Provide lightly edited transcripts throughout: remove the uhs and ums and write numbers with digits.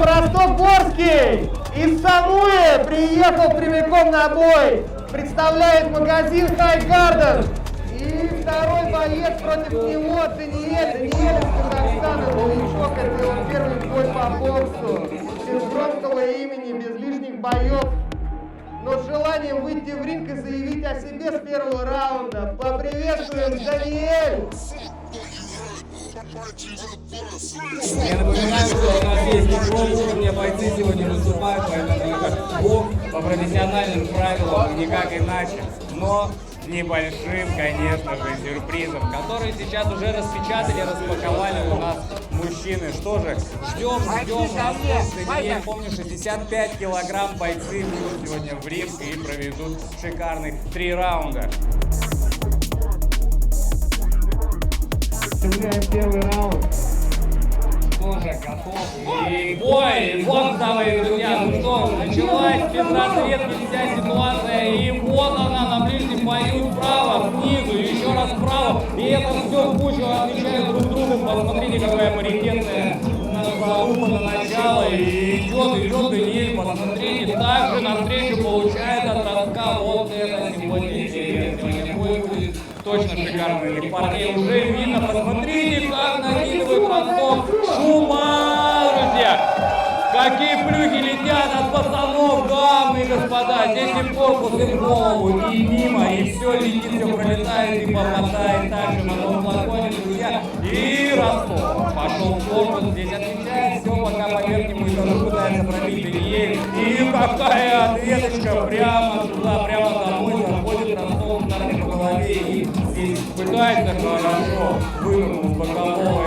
Артем Ростов-Горский из Самуи приехал прямиком на бой. Представляет магазин High Garden. И второй боец против него Даниэль из Казахстана. Новичок, это его первый бой по боксу. Без громкого имени, без лишних боев. Но с желанием выйти в ринг и заявить о себе с первого раунда. Поприветствуем, Даниэль! Я напоминаю, что у нас есть уровня бойцы сегодня выступают, поэтому это бокс по профессиональным правилам, никак иначе. Но с небольшим, конечно же, сюрпризом, который сейчас уже распечатали, распаковали у нас мужчины. Что же, ждем. Я помню, 65 килограмм бойцы выйдут сегодня в ринг и проведут шикарных 3 раунда. Начинаем первый раунд. Тоже готов. И бой! Вот, дамы и друзья, ну что, началась без разведки вся ситуация. И вот она на ближнем бою справа, снизу, еще раз справа. И это все в кучу отвечают друг другу. Посмотрите, какая паритетная залупа на начало. И идет Даниэль, посмотрите. Также навстречу получает от ростка. Вот это сегодня интересно. Бой будет точно шикарный. И парней уже видно. Посмотрите, как накидывает росток. Шума, друзья! Какие плюхи летят от пацанов, дамы и господа! Здесь и корпус, и голову, и мимо, и все летит, все пролетает и попадает также на том флаконе, друзья. И Ростов пошел в корпус, здесь отвечает все, пока по верхнему этажу пытается пробить Даниэль. И какая ответочка прямо туда, прямо домой заходит Ростов, ударами по голове. И здесь пытается хорошо вынырнуть с бокового.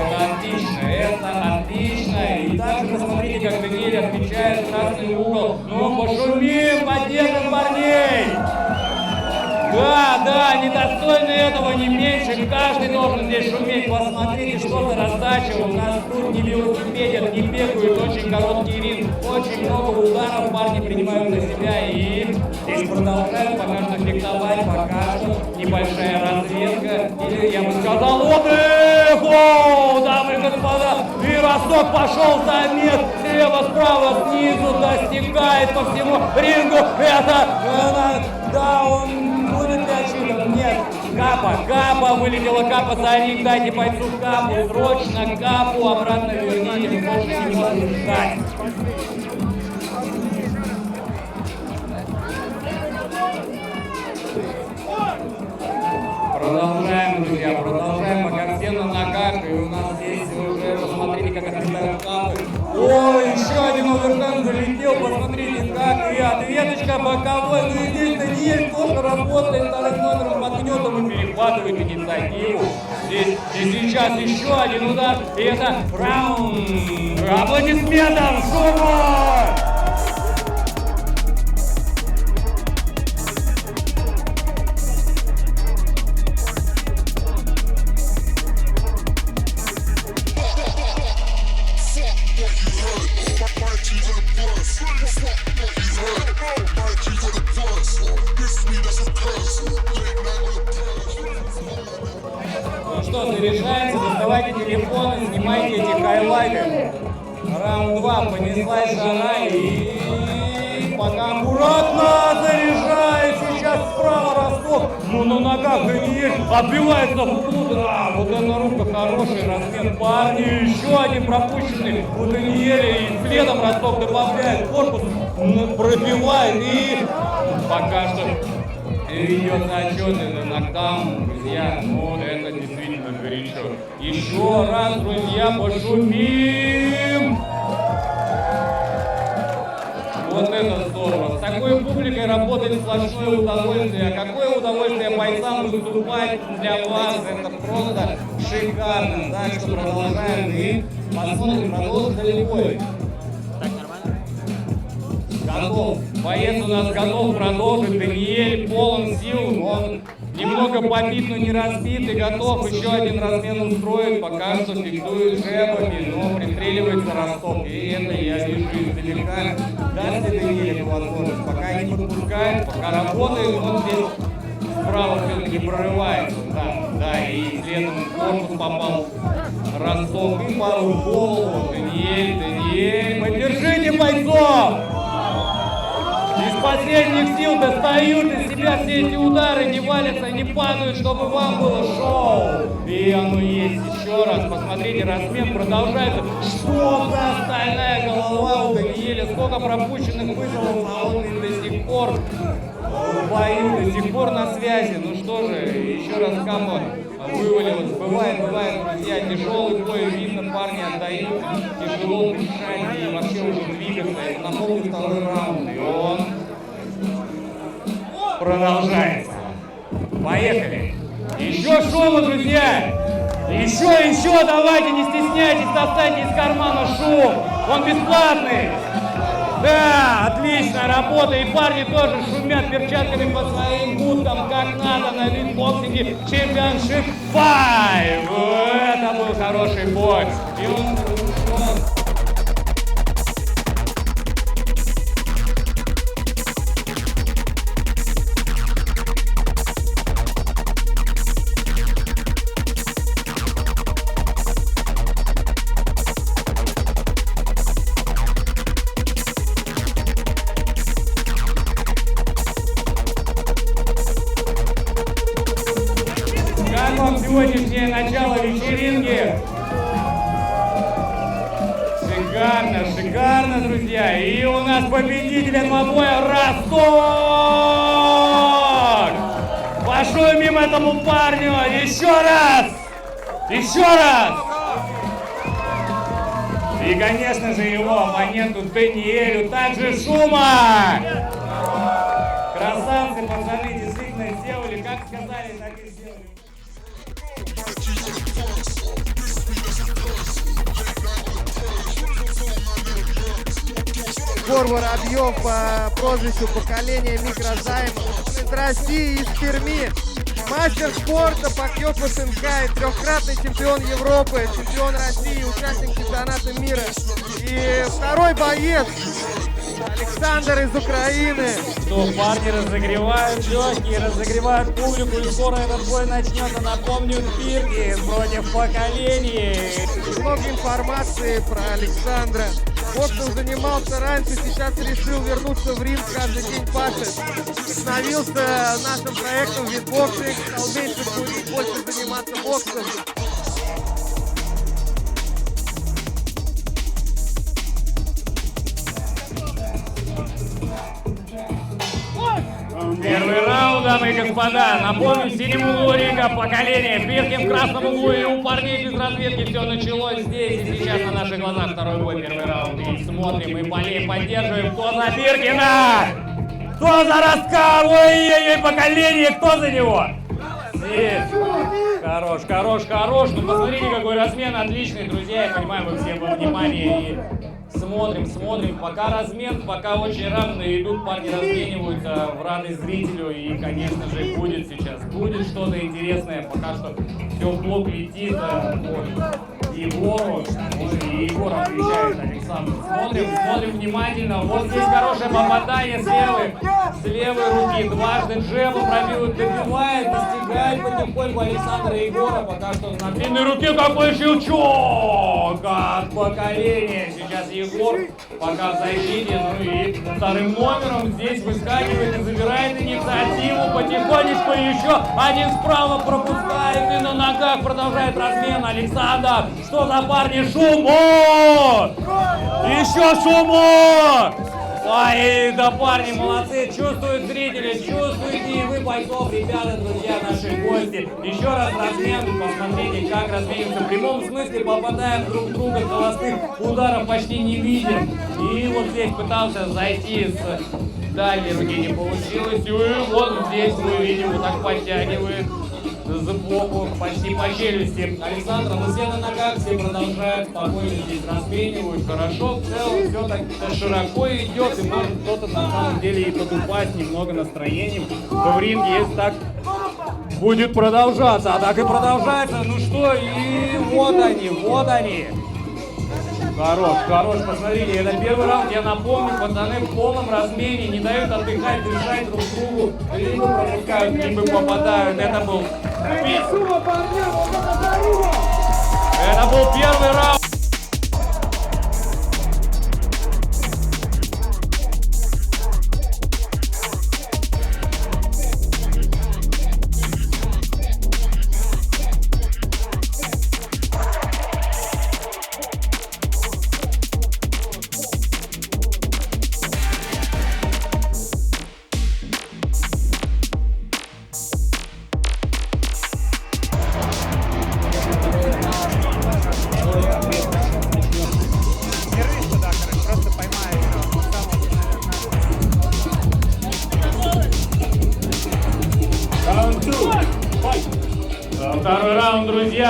Это отлично. И также посмотрите, как Даниэль отвечает красный угол. Ну, пошумим, поддержим парней. Да, недостойны этого не меньше. Каждый должен здесь шуметь. Посмотрите, что за раздача. У нас тут не велосипедят, не бегают. Очень короткий ринг. Очень много ударов парни принимают на себя. И здесь продолжают пока что фехтовать. Пока что небольшая разведка. Или, я бы сказал, отдых! Оу, дамы и господа! И Ростов пошел замес. Слева, справа, снизу достигает по всему рингу. Да, он будет ли отчитан? Нет. Капа вылетела, Капа за ринг, дайте бойцу Капу, срочно Капу обратно верните, больше не могу ждать. Продолжаем, друзья, пока все на ногах, и у нас здесь уже, посмотрите, как отлетают Капы. Ой, еще один оверхенд залетел, посмотрите, как, и ответочка боковой, ну и здесь Даниэль тоже работает вторым номером под гнетом и перехватывает инициативу. Здесь и сейчас еще один удар, и это раунд. Аплодисментом, шума! Заряжается, доставайте телефоны, снимайте эти хайлайты. Раунд 2, понеслась жара и пока аккуратно заряжает. Сейчас справа Ростов, ну на ногах Даниэль отбивается в углу. Да, вот эта рука, хороший размен парни. Еще один пропущенный у Даниэля и следом Ростов добавляет корпус, пробивает и пока что ведется отчеты на нокдаун, друзья. Ну, это действительно горячо. Еще раз, друзья, пошумим! Вот это здорово. С такой публикой работать сплошное удовольствие. А какое удовольствие бойцам выступать для вас. Это просто шикарно. Так что продолжаем и посмотрим, продолжится ли бой. Готов. Боец у нас готов продолжить. Даниэль полон сил. Он немного побит, но не разбит. И готов еще один размен устроить. Пока что фиксует жебами, но пристреливается Ростов. И это я вижу издалека. Даст ли Даниэль эту возможность? Пока не подпускает, пока работает. Он здесь справа все-таки прорывается. Да, и следом в корпус попал. Ростов и пару в голову. Даниэль, поддержите бойцов! Из последних сил достают из себя все эти удары, не валятся, не падают, чтобы вам было шоу. И оно есть. Еще раз посмотрите, размен продолжается. Что за стальная голова у Даниэля? Сколько пропущенных вызовов, а он до сих пор в бою, до сих пор на связи. Ну что же, еще раз камон вывалилось. Бывает, друзья, тяжелый бой, видно, парни отдают, тяжело дышать и вообще уже двигаться. Это на полный второй раунд, и он продолжается. Поехали. Еще шума, друзья. Еще, давайте, не стесняйтесь, достаньте из кармана шум. Он бесплатный. Да, отличная работа, и парни тоже шумят перчатками по своим будкам, как надо на Elite Championship 5. Это был хороший бой. И он... Сегодняшнее начало вечеринки. Шикарно, друзья. И у нас победитель этого боя Ростов! Пошумим этому парню еще раз! И, конечно же, его оппоненту Даниэлю также шума! Красавцы, пацаны, действительно сделали, как сказали, так и сделали. Егор Воробьев по прозвищу «Поколение микрозайм» из России, из Перми. Мастер спорта по КФСНК, трехкратный чемпион Европы, чемпион России, участник чемпионата мира. И второй боец Александр из Украины. Что, парни разогревают легкие, разогревают публику, и скоро этот бой начнется. Напомню, Бирки против Поколений. Много информации про Александра. Боксом занимался раньше, сейчас решил вернуться в ринг, каждый день пашет. Вдохновился нашим проектом «Витбоксинг», стал меньше курить, больше заниматься боксом. Первый раунд, дамы и господа. Напомню, в синем углу ринга Поколение, Биркин в красном углу, и у парней без разведки все началось здесь и сейчас на наших глазах. Второй бой, первый раунд. И смотрим, и болеем, поддерживаем. Кто за Биркина? Кто за Раскар? Ой-ой-ой, Поколение, кто за него? Хорош. Ну посмотрите, какой размен отличный, друзья. Я понимаю, вы все во внимании. И смотрим. Пока размен, пока очень равно идут, парни размениваются в радость зрителю. И, конечно же, будет что-то интересное. Пока что все в блок летит. Егору отвечает Александр. Смотрим внимательно. Вот здесь хорошее попадание с левой руки. Дважды джеба пробил, добивает, достигает потихоньку Александра Егора. Пока что на длинной руке какой щелчок от Поколения. Сейчас Егор пока в защите. Ну и вторым номером здесь выскакивает и забирает инициативу. Потихонечку еще один справа пропускает и на ногах продолжает размен Александр. Что за парни? Шум! О! Еще шуму! Ой, да парни молодцы, чувствуют зрители, чувствуете и вы бойцов, ребята, друзья, наши гости. Еще раз размен, посмотрите, как разменимся. В прямом смысле попадаем друг в друга, холостых ударов почти не видим. И вот здесь пытался зайти с дальней руки, не получилось. И вот здесь мы видим, вот так подтягивает сбоку, почти по челюсти Александра. Но все на ногах, все продолжают спокойно здесь разменивают. Хорошо, в целом все так широко идет. И может кто-то на самом деле и подупасть немного настроением в ринге, если так будет продолжаться. А так и продолжается. Ну что, и вот они. Хорош, посмотрите, это первый раунд, я напомню, пацаны в полном размене, не дают отдыхать, дышать друг другу, либо пропускают, либо попадают. Это был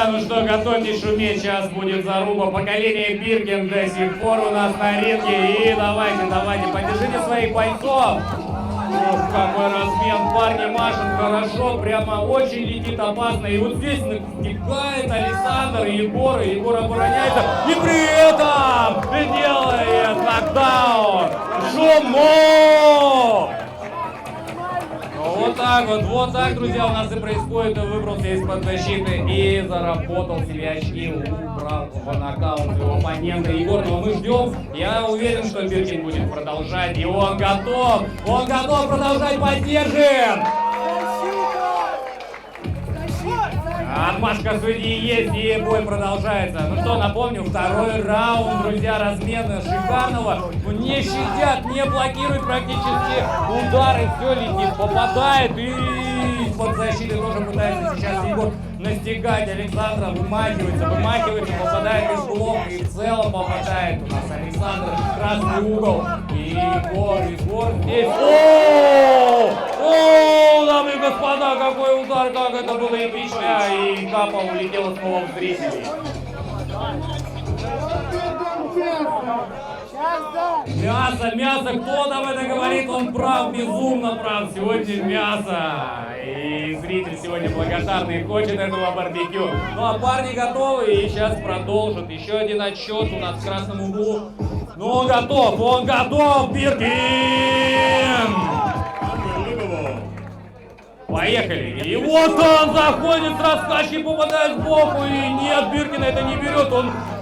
господа, ну что, готовьтесь шуметь, сейчас будет заруба. Поколение Биркин до сих пор у нас на ринге. И давайте, поддержите своих бойцов. Ух, какой размен, парни машут хорошо, прямо очень летит опасно. И вот здесь настигает Александр и Егор обороняется. И при этом делает нокдаун. Шумов! Вот так, друзья, у нас и происходит. Выбрался из-под защиты и заработал себе очки, убрал в нокаут своего оппонента Егор. Но мы ждем. Я уверен, что Биркин будет продолжать. И он готов продолжать, поддержим! Отмашка судьи есть, и бой продолжается. Ну что, напомню, второй раунд, друзья, размена шикарного. Не щадят, не блокируют практически удары, все летит, попадает. И под защитой тоже пытается сейчас Егор настигать Александра, вымахивается, попадает из блока и в целом попадает у нас Александр в красный угол. И Егор здесь. О, дамы и господа, какой удар, как это было эпично, и капа улетела снова в зрителей. Мясо, кто там это говорит, он прав, безумно прав, сегодня мясо. И зритель сегодня благодарный, хочет этого барбекю. Ну а парни готовы и сейчас продолжат. Еще один отсчет у нас в красном углу. Ну он готов, Биркин! Поехали. И вот он заходит с раскачки, попадает сбоку. И нет, Биркина это не берет.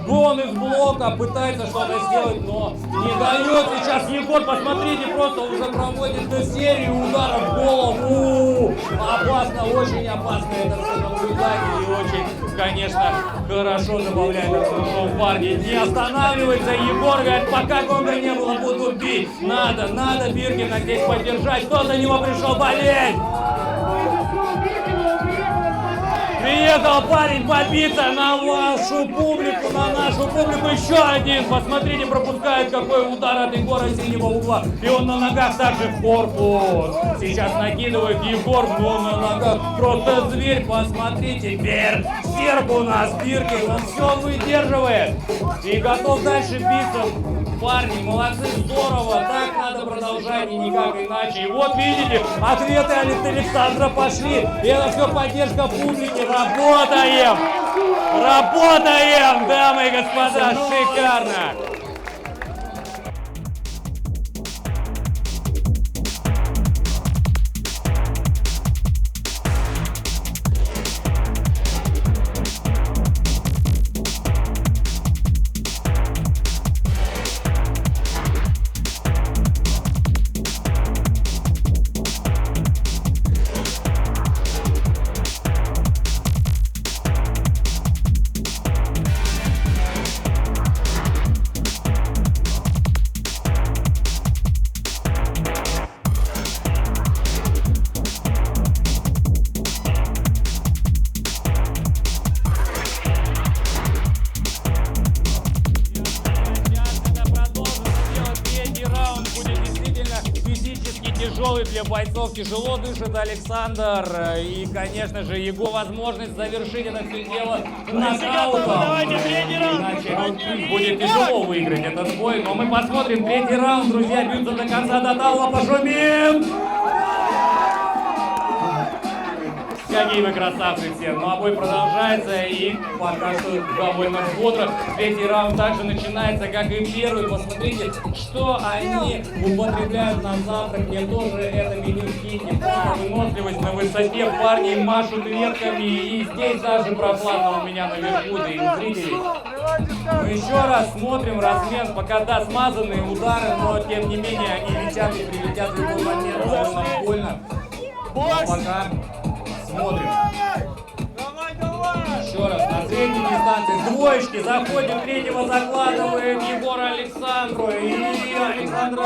Он из блока пытается что-то сделать, но не дает. Сейчас Егор, посмотрите, просто уже проводит серию ударов в голову. Опасно, очень опасно это все наблюдать. И очень, конечно, хорошо добавляет это шоу. Парни не останавливается. Егор говорит, пока гонга не было, буду бить. Надо Биркина здесь поддержать. Кто за него пришел болеть? Приехал парень побиться на вашу публику, на нашу публику. Еще один. Посмотрите, пропускает какой удар от Егора синего угла. И он на ногах также в корпус. Сейчас накидывает Егор, но на ногах просто зверь. Посмотрите, серп у нас, Биркин, он все выдерживает. И готов дальше биться. Парни, молодцы, здорово, так надо продолжать и никак иначе. И вот видите, ответы от Александра пошли. И это все поддержка публики. Работаем, дамы и господа, шикарно. Тяжелый для бойцов, тяжело дышит Александр. И, конечно же, его возможность завершить это все дело нокаутом. Иначе будет тяжело выиграть этот бой. Но мы посмотрим третий раунд. Друзья, бьются до конца, до талого, пошумим! Какие вы красавцы все. Ну а бой продолжается и пока что довольно бодро. Третий раунд также начинается, как и первый. Посмотрите, что они употребляют на завтрак. Мне тоже это меню скиньте. Выносливость на высоте. Парни машут ветками. И здесь даже проплата у меня наверху, да и у зрителей. Мы еще раз смотрим размен. Пока да, смазанные удары, но тем не менее они летят и прилетят в любой момент. Довольно больно. Пока смотрим. Еще раз, на средней дистанции двоечки, заходит третьего, закладывает Егор Александру. И Александр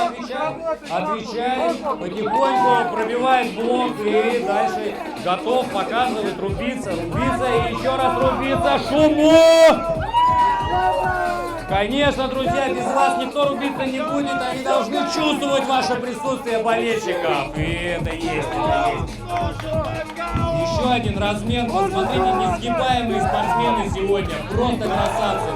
отвечает, потихоньку пробивает блок и дальше готов, показывает, рубиться и еще раз рубиться. Шумов! Конечно, друзья, без вас никто рубиться не будет, они должны чувствовать ваше присутствие болельщиков. И это есть, это есть. Еще один размен, посмотрите, несгибаемые спортсмены сегодня, просто красавцы.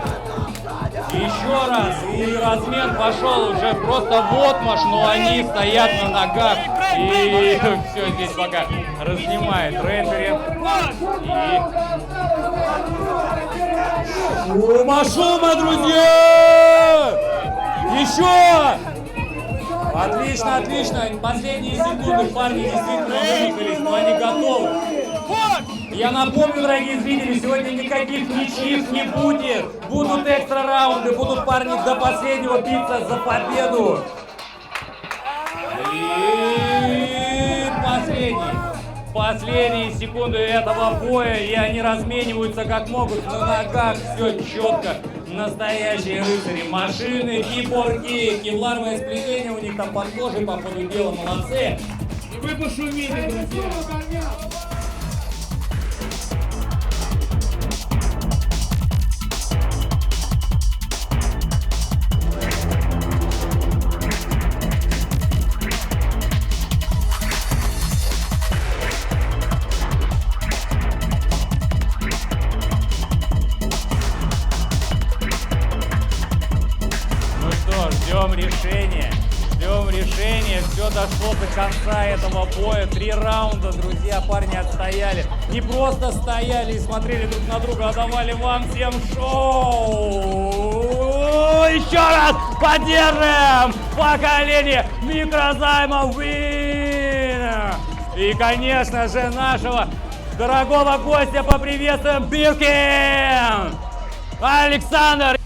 Еще раз, и размен пошел уже просто вотмаш, но они стоят на ногах. И все здесь пока разнимает рефери. Шума, друзья! Еще! Отлично, отлично. Последние секунды парни действительно вымотались, но они готовы. Я напомню, дорогие зрители, сегодня никаких ничьих не будет. Будут экстра раунды, будут парни до последнего биться за победу. И последние секунды этого боя, и они размениваются как могут. На ногах все четко. Настоящие рыцари, машины, киборги, кевларовое сплетение у них там под кожей, по ходу дела, молодцы. И вы пошумите, друзья. Ждем решения, все дошло до конца этого боя, 3 раунда, друзья, парни отстояли, не просто стояли и смотрели друг на друга, а давали вам всем шоу. Еще раз поддержим поколение микрозаймов Win. И, конечно же, нашего дорогого гостя поприветствуем, Биркин Александр.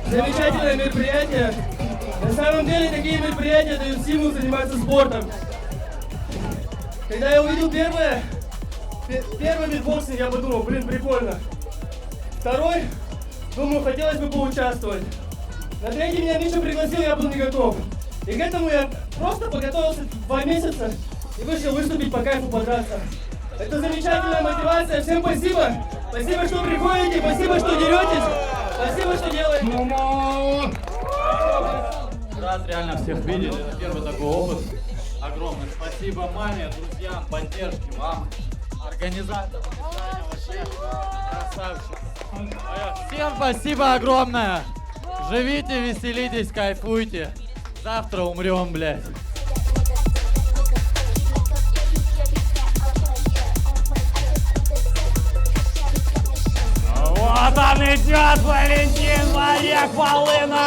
Замечательное мероприятие. На самом деле такие мероприятия дают стимул заниматься спортом. Когда я увидел первый битбоксинг, я подумал, блин, прикольно. Второй, думаю, хотелось бы поучаствовать. На третий меня Миша пригласил, я был не готов. И к этому я просто подготовился 2 месяца и вышел выступить по кайфу, подраться. Это замечательная мотивация. Всем спасибо. Спасибо, что приходите, спасибо, что деретесь. Спасибо, что делаете. Рад реально всех видеть. Это первый такой опыт. Огромное спасибо маме, друзьям, поддержке вам, организаторам. Вообще красавчик. Всем спасибо огромное. Живите, веселитесь, кайфуйте. Завтра умрем, блядь. Вот он идет, Валентин Волына!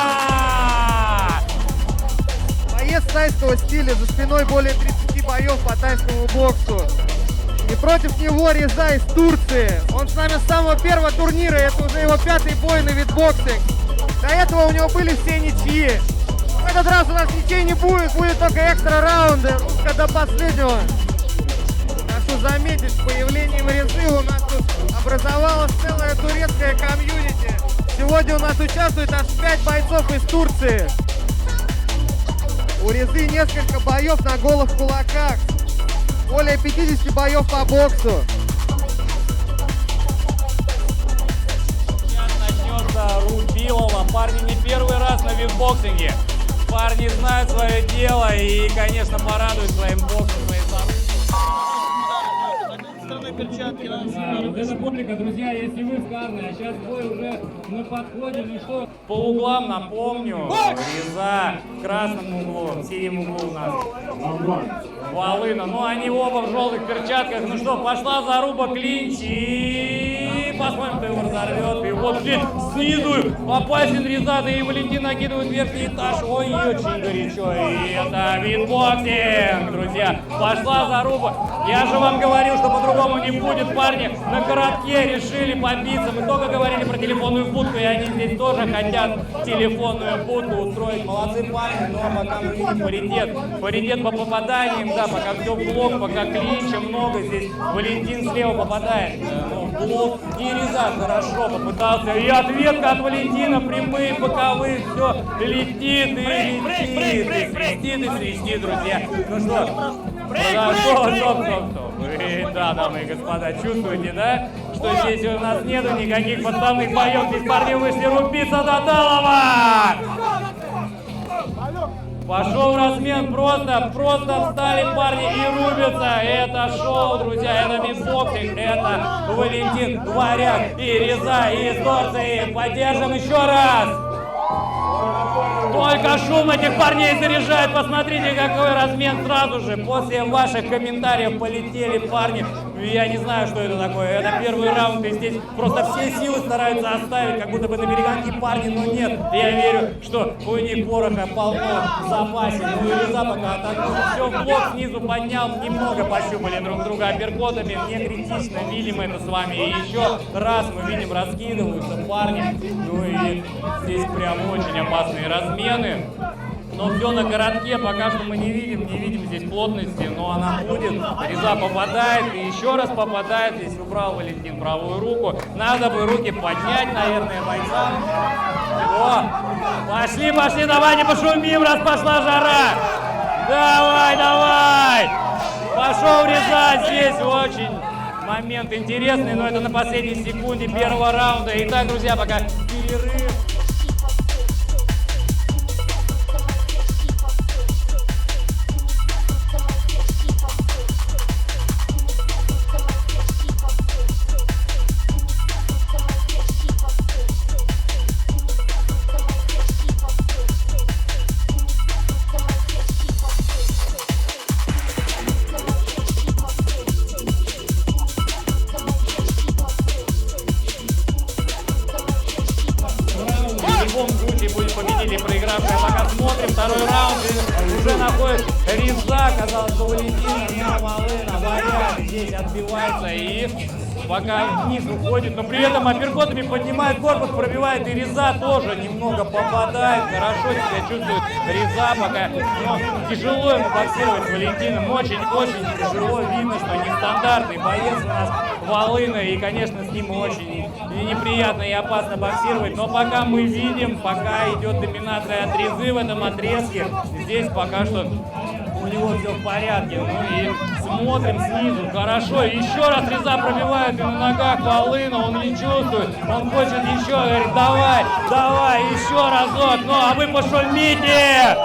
Боец тайского стиля, за спиной более 30 боев по тайскому боксу. И против него Реза из Турции. Он с нами с самого первого турнира, это уже его 5-й бой на витбоксинг. До этого у него были все ничьи. В этот раз у нас ничей не будет, будет только экстра раунды, русская до последнего. Прошу заметить, с появлением Резы у нас тут образовалась целая турецкая комьюнити. Сегодня у нас участвует аж 5 бойцов из Турции. У Резы несколько боев на голых кулаках. Более 50 боев по боксу. Сейчас начнется рубилово. Парни не первый раз на витбоксинге. Парни знают свое дело и, конечно, порадуют своим боксом, своей перчатки. Это публика, друзья, если вы в Карне, а сейчас бой уже на подходе, ну что? По углам напомню, Реза в красном углу, в синем углу у нас Волына, ну они оба в желтых перчатках, ну что, пошла заруба, клинч и посмотрим, кто его разорвет, и вот здесь снизу опасен Реза, да и Валентин накидывает верхний этаж, ой, очень горячо, и это витбоксинг, друзья, пошла заруба, я же вам говорил, что по-другому не будет, парни на коротке решили побиться. Мы только говорили про телефонную будку, и они здесь тоже хотят телефонную будку устроить. Молодцы парни, но пока мы видим паритет. Паритет по попаданиям, да, пока все в блок, пока клинча много здесь. Валентин слева попадает в блок. И Реза хорошо попытался. И ответка от Валентина, прямые, боковые, все летит и летит. И свистит, друзья. Ну что, Стоп. Да, дамы и господа, чувствуете, да? Что здесь у нас нету никаких подставных боев. Здесь парни вышли рубиться до талого! Пошел размен, просто встали парни и рубятся. Это шоу, друзья, это битбоксинг, это Валентин Варяг и Реза из Турции. Поддержим еще раз. Только шум этих парней заряжает. Посмотрите, какой размен сразу же. После ваших комментариев полетели парни. Я не знаю, что это такое. Это первый раунд, и здесь просто все силы стараются оставить, как будто бы на перегонке парни, но нет. Я верю, что у них пороха полно в запасе. Ну и Реза пока атакует. Все, блок снизу поднял, немного пощупали друг друга апперкотами. Не критично, видим это с вами. И еще раз мы видим, раскидываются парни. Ну и здесь прям очень опасные размены. Но все на коротке, пока что мы не видим здесь плотности, но она будет. Реза попадает и еще раз попадает. Здесь убрал Валентин правую руку. Надо бы руки поднять, наверное, бойцам. О, пошли, давайте пошумим, раз пошла жара. Давай. Пошел Реза, здесь очень момент интересный, но это на последней секунде первого раунда. Итак, друзья, пока перерыв. Проигравшая, пока смотрим, второй раунд, уже находит Реза, казалось бы, Валентина, Волына, Варяг здесь отбивается и пока вниз уходит, но при этом апперкотами поднимает корпус, пробивает, и Реза тоже немного попадает, хорошо себя чувствует Реза пока, но тяжело ему боксировать с Валентином, очень тяжело, видно, что нестандартный боец у нас Волына, и, конечно, с ним очень неприятно и опасно боксировать, но пока мы видим, пока идет доминация от Резы в этом отрезке, здесь пока что у него все в порядке. Ну и смотрим снизу, хорошо, еще раз Реза пробивает, и на ногах Волына, он не чувствует, он хочет еще, говорит, давай, еще разок, ну а вы пошумите!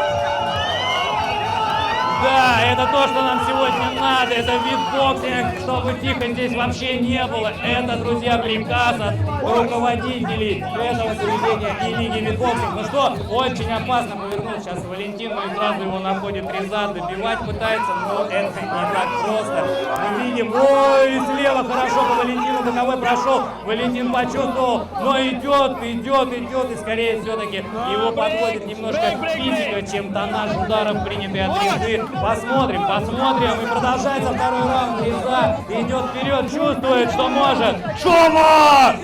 Да, это то, что нам сегодня надо, это битбоксинг, чтобы тихо здесь вообще не было. Это, друзья, приказ от руководителей этого заведения и лиги битбоксинг. Ну что, очень опасно повернуть сейчас Валентин, но и сразу его находит Реза, добивать пытается, но это не так просто. Мы видим, ой, слева хорошо по Валентину, боковой прошел, Валентин почувствовал, но идет, и скорее все-таки его подводит немножко физика, чем тоннаж ударов, принятый от Резы. Посмотрим, и продолжается второй раунд. Реза идет вперед, чувствует, что может. Шума!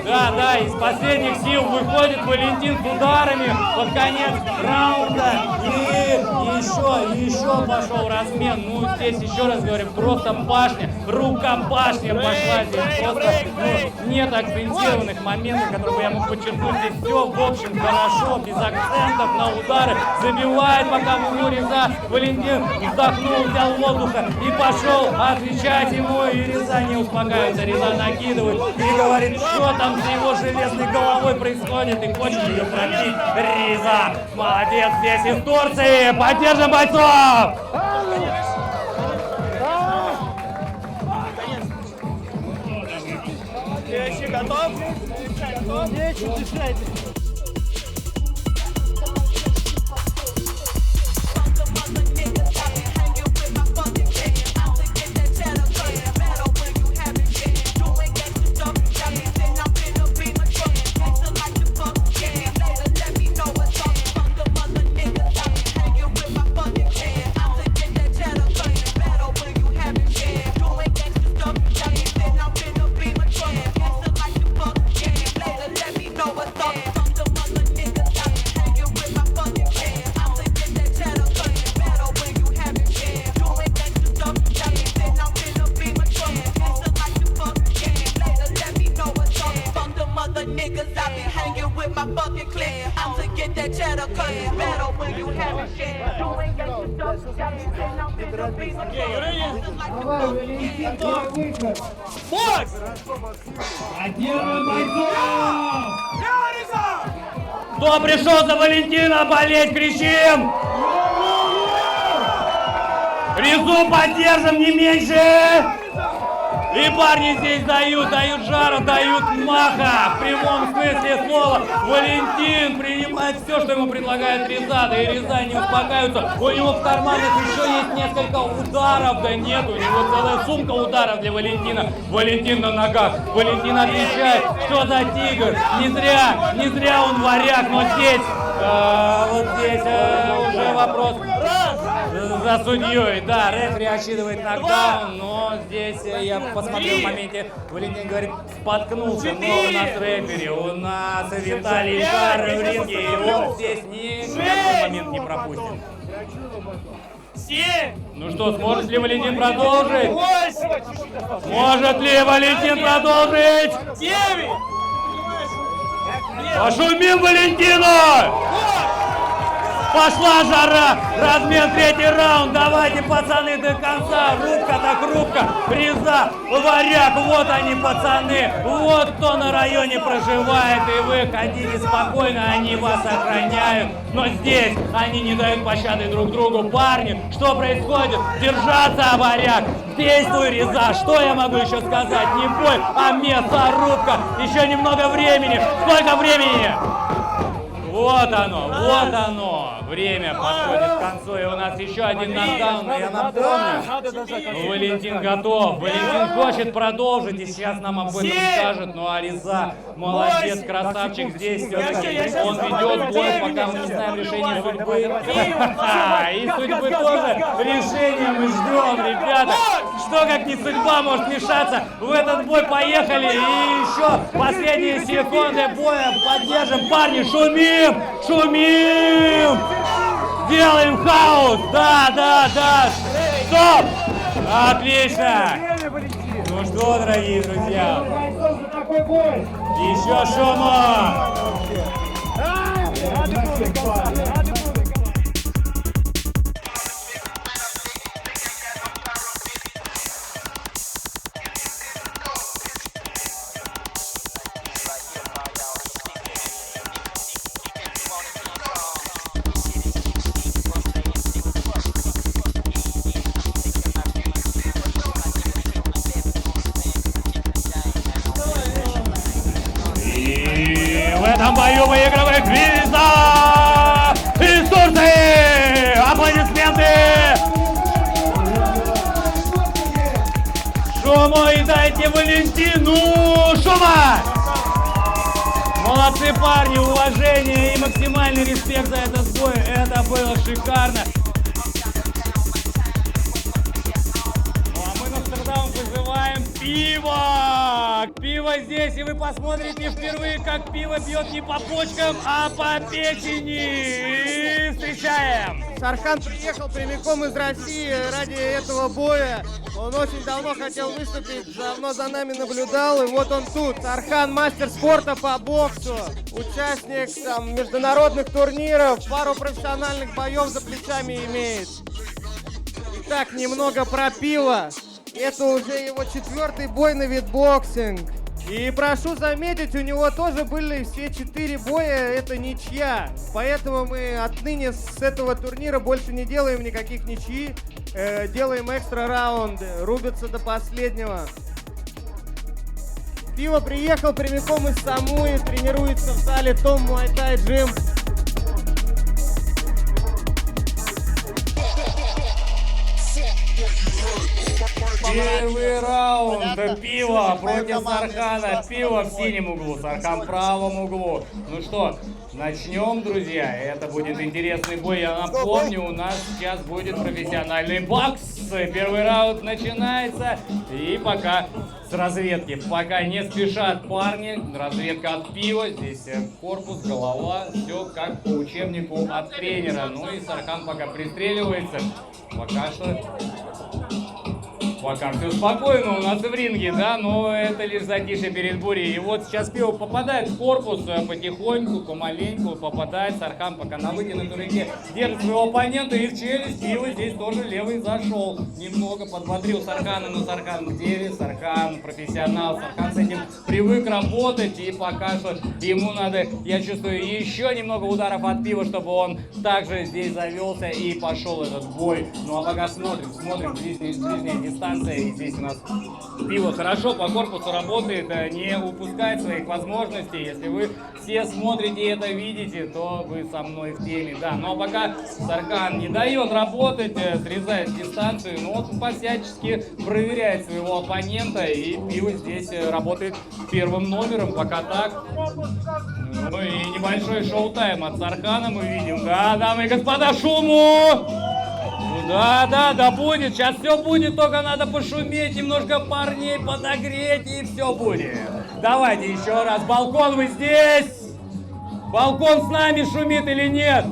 Да, из последних сил выходит Валентин с ударами под конец раунда. И еще пошел размен. Ну, здесь еще раз говорим, просто башня, рукопашня пошла здесь. Просто нет акцентированных моментов, которые я мог подчеркнуть. Здесь все, в общем, хорошо, без акцентов на удары. Забивает пока в углу Реза. Валентин вздохнул, взял воздуха и пошел отвечать ему. И Реза не успокаивается. Реза накидывает и говорит, что там с его железной головой происходит, и хочет ее пробить. Реза, молодец, здесь из Турции, поддержим бойцов! Следующий готов? Niggas, I be hanging with my fucking clique. I'm to get that cheddar, cause it's better when you have it shit. You ain't got Давай, Валентин, твой выход. Один бойцов! Кто пришел за Валентина болеть, кричим! Резу поддержим не меньше! И парни здесь дают жару, дают маха, в прямом смысле слова. Валентин принимает все, что ему предлагает Реза, да и Реза не успокаивается. У него в карманах еще есть несколько ударов, да нет, у него целая сумка ударов для Валентина. Валентин на ногах, Валентин отвечает, что за тигр, не зря он варяг, но здесь, вот здесь уже вопрос за судьей. Да, рефери отсчитывает нокдаун, но здесь я посмотрел в моменте, Валентин говорит, споткнулся, но у нас рефери, у нас Виталий Жар в ринге, и он здесь ни один момент не пропустит. Ну что, сможет ли Валентин продолжить? Может ли Валентин продолжить? 9! Пошумим Валентину! Пошла жара! Размен, третий раунд! Давайте, пацаны, до конца! Рубка так рубка! Реза, варяг! Вот они, пацаны! Вот кто на районе проживает! И вы ходите спокойно, они вас охраняют! Но здесь они не дают пощады друг другу! Парни, что происходит? Держаться, варяг! Действуй, Реза! Что я могу еще сказать? Не бой, а мясорубка! Еще немного времени! Сколько времени? Вот оно! Время подходит к концу, и у нас еще один нокдаун. Я напомню, Валентин готов, Валентин хочет продолжить, и сейчас нам об этом скажет. Ну а Реза, молодец, красавчик, здесь все-таки он ведет бой, пока мы не знаем решение судьбы. И судьбы тоже решение мы ждем, ребята. Что как не судьба может мешаться в этот бой, поехали. И еще последние секунды боя, поддержим, парни, шумим! Шумим! Делаем хаос! Да! Стоп! Отлично! Ну что, дорогие друзья, еще шума! В этом бою выигрывает Реза из Турции! Аплодисменты! Шуму и дайте Валентину шума! Молодцы парни, уважение и максимальный респект за этот бой. Это было шикарно. Ну а мы Нострадамус вызываем пиво! Пиво здесь, и вы посмотрите впервые, как пиво бьет не по почкам, а по печени. Встречаем! Сархан приехал прямиком из России ради этого боя. Он очень давно хотел выступить, давно за нами наблюдал, и вот он тут. Сархан мастер спорта по боксу, участник там международных турниров, пару профессиональных боев за плечами имеет. Итак, немного про пиво. Это уже его 4-й бой на витбоксинг. И прошу заметить, у него тоже были все 4 боя, это ничья. Поэтому мы отныне с этого турнира больше не делаем никаких ничьи. Делаем экстра раунды, рубятся до последнего. Пиво приехал прямиком из Самуи, тренируется в зале Том Муай Тай Джим. Первый раунд. Пиво против Сархана. Пиво в синем углу, Сархан в правом углу. Ну что, начнем, друзья. Это будет интересный бой. Я напомню, у нас сейчас будет профессиональный бокс. Первый раунд начинается. И пока с разведки. Пока не спешат парни. Разведка от пива. Здесь корпус, голова. Все как по учебнику от тренера. Ну и Сархан пока пристреливается. Пока что Пока все спокойно у нас в ринге, да, но это лишь затишье перед бурей. И вот сейчас Пиво попадает в корпус потихоньку, помаленьку попадает. Сархан пока на вытянутой руке держит своего оппонента и в челюсть. Пиво здесь тоже левый зашел. Немного подбодрил Сархана, но Сархан в деле. Сархан профессионал, Сархан с этим привык работать. И пока что ему надо, я чувствую, еще немного ударов от Пива, чтобы он также здесь завелся и пошел этот бой. Ну а пока смотрим ближняя дистанция. И здесь у нас Пиво хорошо по корпусу работает, не упускает своих возможностей. Если вы все смотрите и это видите, то вы со мной в теме. Да, но пока Сархан не дает работать, срезает дистанцию, но он всячески проверяет своего оппонента. И Пиво здесь работает первым номером, пока так. Ну и небольшой шоу-тайм от Сархана мы видим. Да, дамы и господа, шуму! Да будет, сейчас все будет, только надо пошуметь, немножко парней подогреть и все будет. Давайте еще раз, балкон вы здесь? Балкон с нами шумит или нет?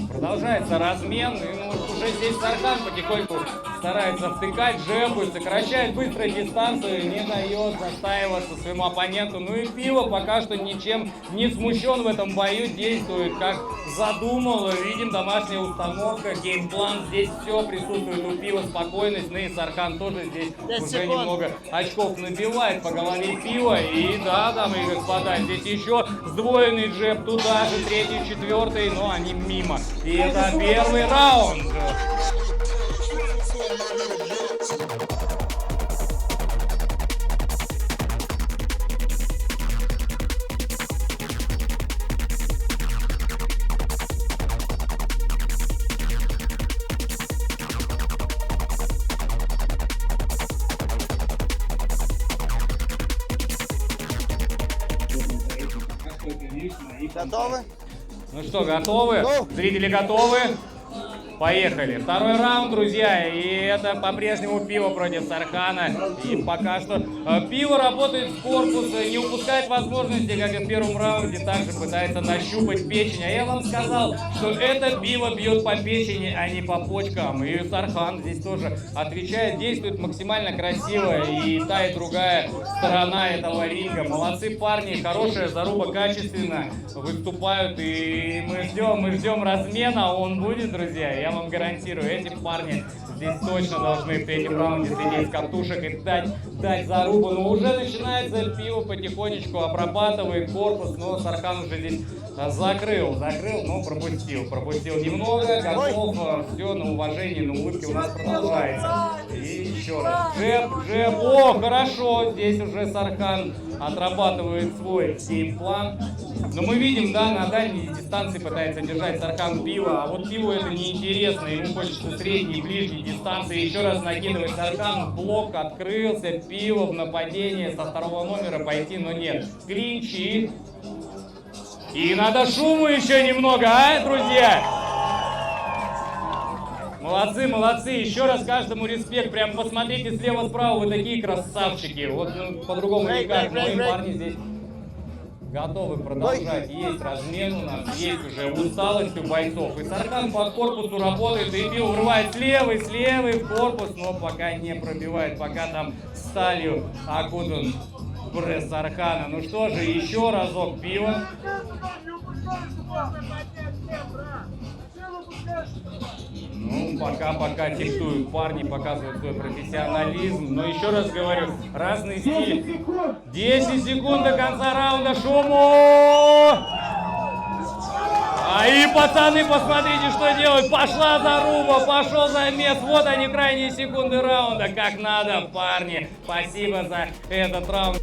Продолжается размен, и ну, уже здесь Сархан потихоньку старается втыкать джебы, сокращает быстро дистанцию, не дает застаиваться своему оппоненту. Ну и Пиво пока что ничем не смущен в этом бою, действует как задумал. Видим, домашняя установка, геймплан, здесь все присутствует у Пива, спокойность. Ну и Сархан тоже здесь уже немного очков набивает по голове Пива. И да, дамы и господа, здесь еще сдвоенный джеб, туда же третий, четвертый, но они мимо. И это первый раунд. Готовы? Ну что, готовы? Зрители готовы? Поехали. Второй раунд, друзья, и это по-прежнему Пиво против Сархана. И пока что Пиво работает с корпуса, не упускает возможности, как и в первом раунде, также пытается нащупать печень. А я вам сказал, что это Пиво бьет по печени, а не по почкам. И Сархан здесь тоже отвечает, действует максимально красиво. И та, и другая сторона этого ринга. Молодцы парни, хорошая заруба, качественно выступают. И мы ждем размена, он будет, друзья. Я вам гарантирую, эти парни здесь точно должны в третьем раунде сидеть с катушек и дать зарубу. Но уже начинается Пиво потихонечку обрабатывает корпус, но Сархан уже здесь закрыл, но пропустил немного, готов, все на уважение, на улыбке у нас продолжается. И еще раз, джеб, о, хорошо, здесь уже Сархан отрабатывает свой геймплан. Но мы видим, да, на дальней дистанции пытается держать Сархан Пиво, а вот Пиву это неинтересно, ему хочется средней, ближней дистанции. Еще раз накидывает Сархан, блок открылся, Пиво в нападение со второго номера пойти, но нет. Клинч и надо шуму еще немного, а, друзья? Молодцы, еще раз каждому респект, прям посмотрите слева-справа, вы такие красавчики, вот ну, по-другому никак, мои парни здесь готовы продолжать, есть размен у нас, есть уже усталость у бойцов, и Сархан по корпусу работает, и Пиво врывает с левой в корпус, но пока не пробивает, пока там сталью окутан пресс Сархана. Ну что же, еще разок Пиво. Ну, пока диктуют парни, показывают свой профессионализм. Но еще раз говорю, разные стили. 10 секунд до конца раунда, шуму! А и пацаны, посмотрите, что делают. Пошла заруба, пошел замес. Вот они, крайние секунды раунда. Как надо, парни. Спасибо за этот раунд.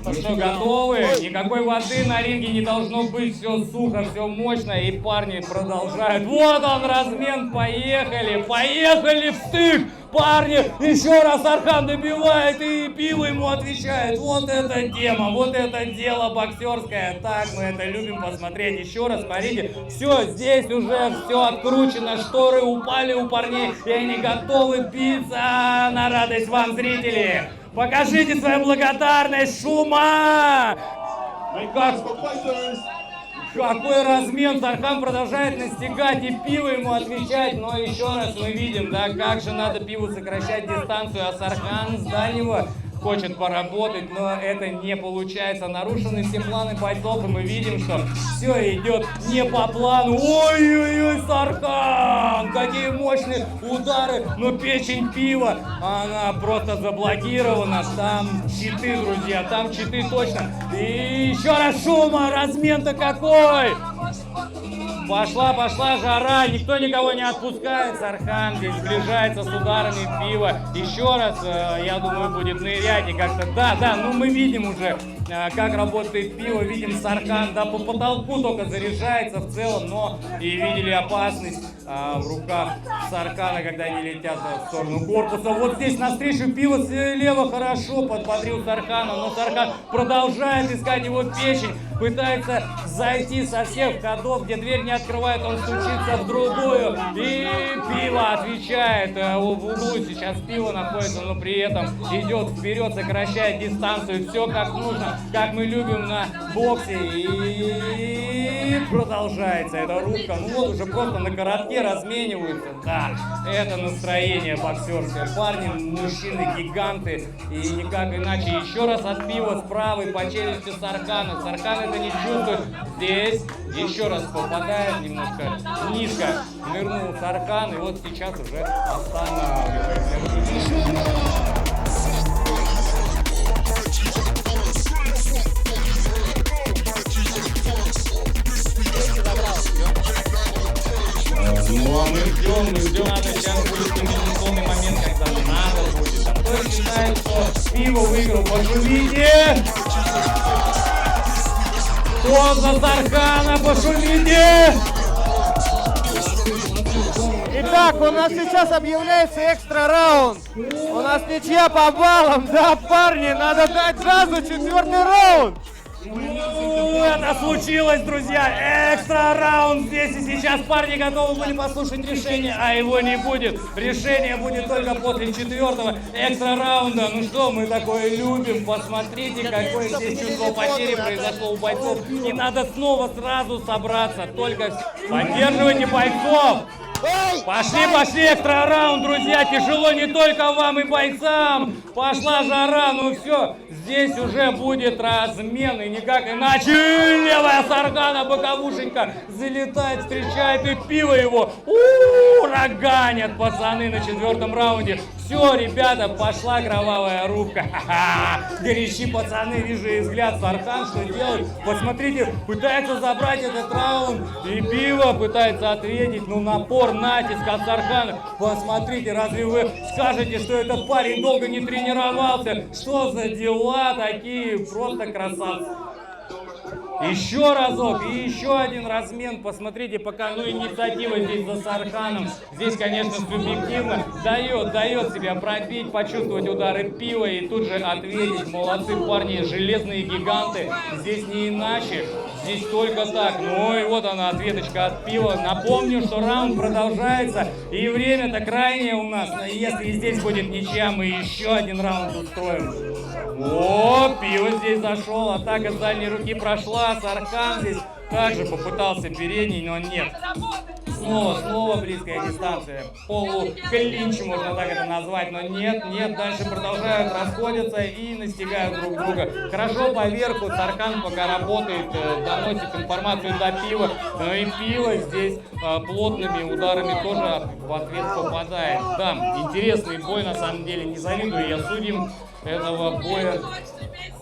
Ну что, готовы? Никакой воды на ринге не должно быть, все сухо, все мощно, и парни продолжают. Вот он, размен, поехали в стык! Парни, еще раз Архан добивает и пиво ему отвечает. Вот это тема, вот это дело боксерское. Так мы это любим посмотреть. Еще раз, смотрите, все, здесь уже все откручено, шторы упали у парней, и они готовы биться на радость вам, зрители. Покажите свою благодарность, шума! Какой размен, Сархан продолжает настигать, и пиво ему отвечает, но еще раз мы видим, да, как же надо пиву сокращать дистанцию, а Сархан с дальнего хочет поработать, но это не получается. Нарушены все планы бойцов, и мы видим, что все идет не по плану. Ой-ой-ой, Сархан! Какие мощные удары, но печень пива, она просто заблокирована. Там читы, друзья, там читы точно. И еще раз шума, размен-то какой! Пошла жара, никто никого не отпускает. Сархан здесь сближается с ударами пива. Еще раз, я думаю, будет нырять и как-то, да, ну мы видим уже, как работает пиво, видим Сархан, да, по потолку только заряжается в целом, но и видели опасность в руках Сархана, когда они летят в сторону корпуса. Вот здесь навстречу пиво слева хорошо подбодрил Сархана, но Сархан продолжает искать его печень, пытается зайти со всех ходов, где дверь не открывает, он стучится в другую, и пиво отвечает. В углу сейчас пиво находится, но при этом идет вперед, сокращает дистанцию, все как нужно, как мы любим на боксе, и продолжается эта рубка. Ну вот уже просто на коротке размениваются, да, это настроение боксерское. Парни, мужчины, гиганты, и никак иначе. Еще раз от пива с правой по челюсти Сархана. Сархан это не чувствует. Здесь еще раз попадает немножко низко. Нырнул Сархан, и вот сейчас уже останавливается. Ну а мы ждем, надо сейчас будет комбинационный момент, когда надо будет. А кто считает, что пиво выиграл, пошумите! Кто за Сархана, пошумите! Итак, у нас сейчас объявляется экстра раунд. У нас ничья по баллам, да, парни, надо дать сразу 4-й раунд. Ну, это случилось, друзья! Экстра раунд здесь и сейчас. Парни готовы были послушать решение, а его не будет. Решение будет только после 4-го экстра раунда. Ну что, мы такое любим. Посмотрите, какое здесь чувство потери произошло у бойцов. И надо снова сразу собраться. Только поддерживайте бойцов. Пошли, экстра раунд, друзья, тяжело не только вам и бойцам. Пошла жара, ну все, здесь уже будет размен, и никак иначе. Левая Сархана, боковушенька, залетает, встречает, и пиво его ураганят пацаны на 4-м раунде. Все, ребята, пошла кровавая рубка. Ха-ха. Горячи пацаны, вижу и взгляд. Сархан что делает? Посмотрите, пытается забрать этот раунд, и пиво пытается ответить. Ну напор, натиск от Сархана. Посмотрите, разве вы скажете, что этот парень долго не тренировался? Что за дела такие? Просто красавцы. Еще разок и еще один размен. Посмотрите, пока, ну, инициатива здесь за Сарханом. Здесь, конечно, субъективно дает себя пробить, почувствовать удары пива и тут же ответить. Молодцы парни, железные гиганты. Здесь не иначе, здесь только так. Ну и вот она, ответочка от пива. Напомню, что раунд продолжается и время-то крайнее у нас. Но если здесь будет ничья, мы еще один раунд устроим. О, пиво здесь зашел, атака с дальней руки прошла. Сархан здесь также попытался передний, но нет. Снова близкая дистанция. Полуклинч, можно так это назвать, но нет, дальше продолжают, расходятся и настигают друг друга. Хорошо по верху, Сархан пока работает, доносит информацию до пива, но и пиво здесь плотными ударами тоже в ответ попадает. Да, интересный бой на самом деле, не завидую я судьям этого боя.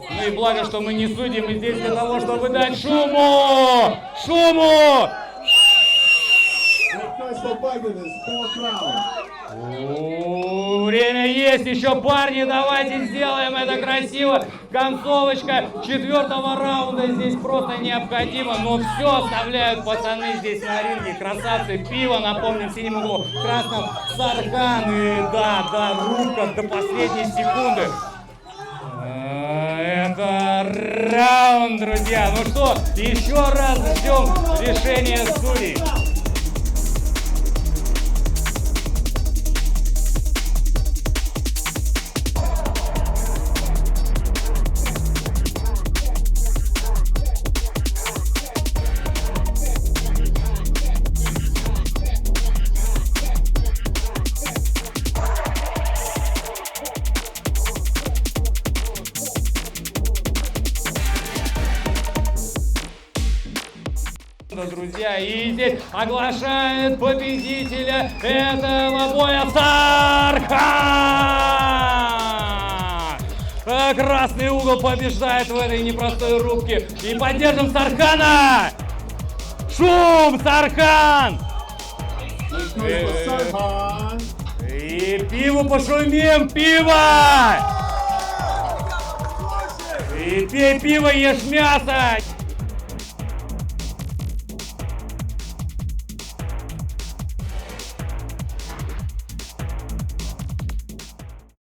Ну и благо, что мы не судим, и здесь для того, чтобы дать шуму! Время есть еще, парни, давайте сделаем это красиво. Концовочка 4-го раунда здесь просто необходима, но все оставляют пацаны здесь на ринге. Красавцы, пиво, напомним, в синем углу, в красном Сархан. И да, рубка до последней секунды. Это раунд, друзья. Ну что, еще раз ждем решения судей. Друзья, и здесь оглашает победителя этого боя Сархан! Красный угол побеждает в этой непростой рубке. И поддержим Сархана! Шум, Сархан! И пиво пошумим, пиво! И пей пиво, ешь мясо!